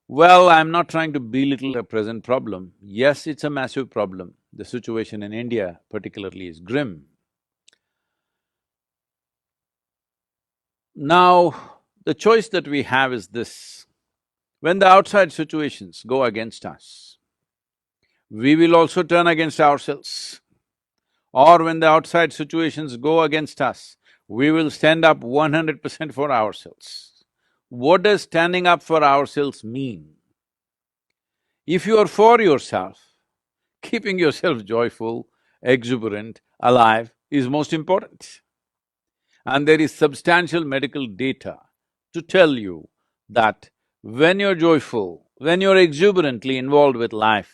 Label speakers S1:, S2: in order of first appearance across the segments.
S1: Well, I'm not trying to belittle the present problem. Yes, it's a massive problem. The situation in India particularly is grim. Now, the choice that we have is this: when the outside situations go against us, we will also turn against ourselves. Or when the outside situations go against us, we will stand up 100% for ourselves. What does standing up for ourselves mean? If you are for yourself, keeping yourself joyful, exuberant, alive is most important. And there is substantial medical data to tell you that when you're joyful, when you're exuberantly involved with life,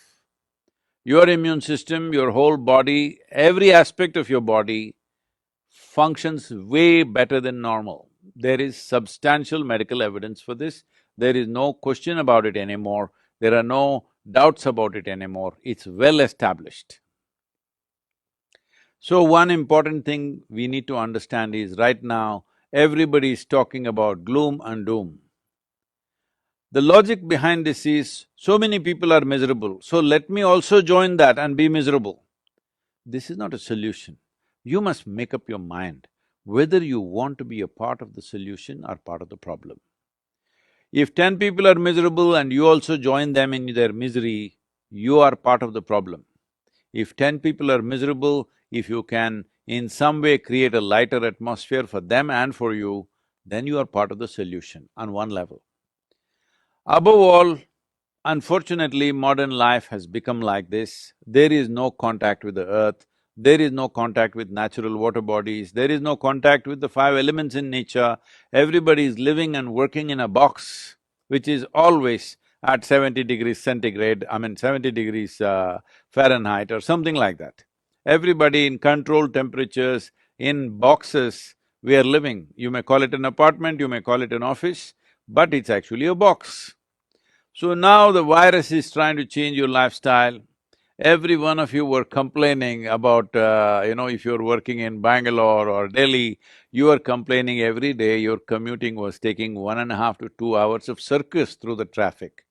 S1: your immune system, your whole body, every aspect of your body functions way better than normal. There is substantial medical evidence for this. There is no question about it anymore. There are no doubts about it anymore. It's well established. So one important thing we need to understand is right now, everybody is talking about gloom and doom. The logic behind this is, so many people are miserable, so let me also join that and be miserable. This is not a solution. You must make up your mind whether you want to be a part of the solution or part of the problem. If 10 people are miserable and you also join them in their misery, you are part of the problem. If 10 people are miserable, if you can in some way create a lighter atmosphere for them and for you, then you are part of the solution on one level. Above all, unfortunately, modern life has become like this. There is no contact with the earth, there is no contact with natural water bodies, there is no contact with the five elements in nature. Everybody is living and working in a box, which is always at 70 degrees centigrade, 70 degrees Fahrenheit or something like that. Everybody in controlled temperatures, in boxes, we are living. You may call it an apartment, you may call it an office, but it's actually a box. So now the virus is trying to change your lifestyle. Every one of you were complaining about, if you're working in Bangalore or Delhi, you are complaining every day your commuting was taking 1.5 to 2 hours of circus through the traffic.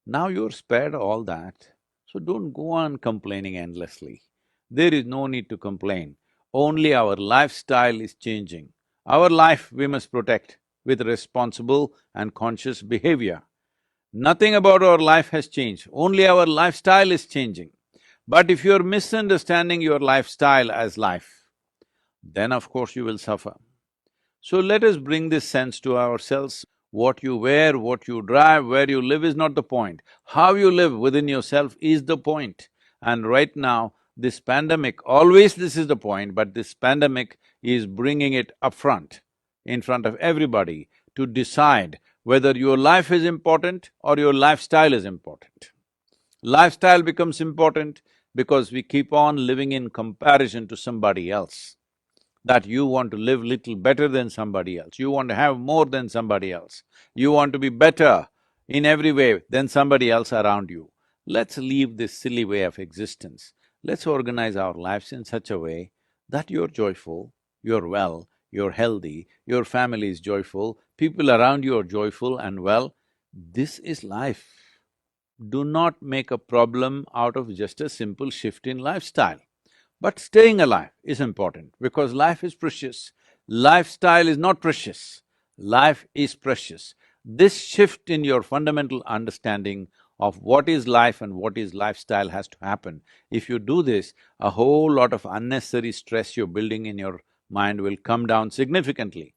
S1: Now you're spared all that, so don't go on complaining endlessly. There is no need to complain, only our lifestyle is changing. Our life we must protect with responsible and conscious behavior. Nothing about our life has changed, only our lifestyle is changing. But if you're misunderstanding your lifestyle as life, then of course you will suffer. So let us bring this sense to ourselves. What you wear, what you drive, where you live is not the point. How you live within yourself is the point. And right now, this pandemic, always this is the point, but this pandemic is bringing it up front, in front of everybody, to decide whether your life is important or your lifestyle is important. Lifestyle becomes important because we keep on living in comparison to somebody else, that you want to live little better than somebody else, you want to have more than somebody else, you want to be better in every way than somebody else around you. Let's leave this silly way of existence. Let's organize our lives in such a way that you're joyful, you're well, you're healthy, your family is joyful, people around you are joyful and well. This is life. Do not make a problem out of just a simple shift in lifestyle. But staying alive is important because life is precious. Lifestyle is not precious, life is precious. This shift in your fundamental understanding of what is life and what is lifestyle has to happen. If you do this, a whole lot of unnecessary stress you're building in your mind will come down significantly.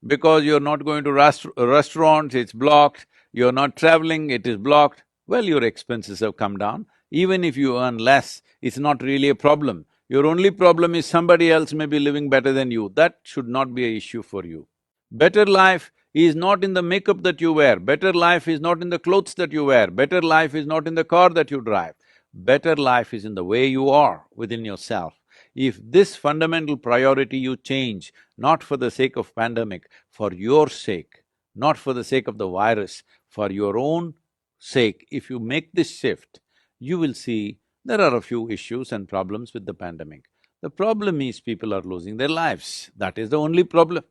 S1: Because you're not going to restaurants, it's blocked, you're not traveling, it is blocked, well, your expenses have come down. Even if you earn less, it's not really a problem. Your only problem is somebody else may be living better than you. That should not be an issue for you. Better life is not in the makeup that you wear, better life is not in the clothes that you wear, better life is not in the car that you drive. Better life is in the way you are within yourself. If this fundamental priority you change, not for the sake of pandemic, for your sake, not for the sake of the virus, for your own sake, if you make this shift, you will see there are a few issues and problems with the pandemic. The problem is people are losing their lives, that is the only problem.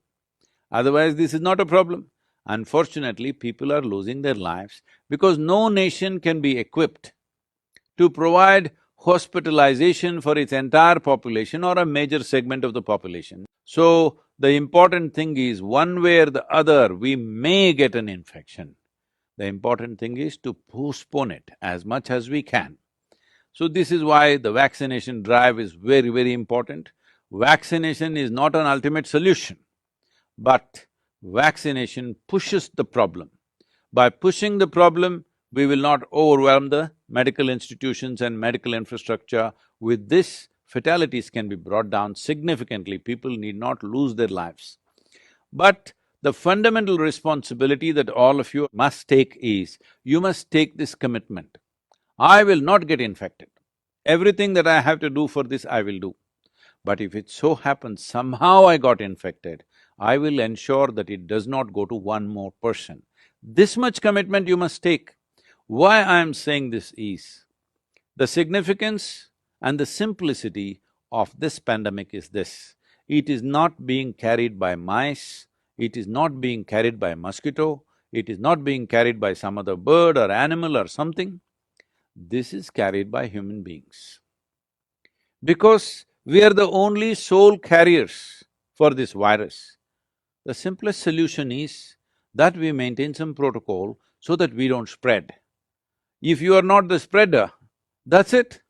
S1: Otherwise, this is not a problem. Unfortunately, people are losing their lives because no nation can be equipped to provide hospitalization for its entire population or a major segment of the population. So, the important thing is, one way or the other, we may get an infection. The important thing is to postpone it as much as we can. So this is why the vaccination drive is very, very important. Vaccination is not an ultimate solution, but vaccination pushes the problem. By pushing the problem, we will not overwhelm the medical institutions and medical infrastructure. With this, fatalities can be brought down significantly, people need not lose their lives. But the fundamental responsibility that all of you must take is, you must take this commitment. I will not get infected. Everything that I have to do for this, I will do. But if it so happens somehow I got infected, I will ensure that it does not go to one more person. This much commitment you must take. Why I am saying this is, the significance and the simplicity of this pandemic is this: it is not being carried by mice, it is not being carried by mosquito, it is not being carried by some other bird or animal or something. This is carried by human beings. Because we are the only sole carriers for this virus, the simplest solution is that we maintain some protocol so that we don't spread. If you are not the spreader, that's it.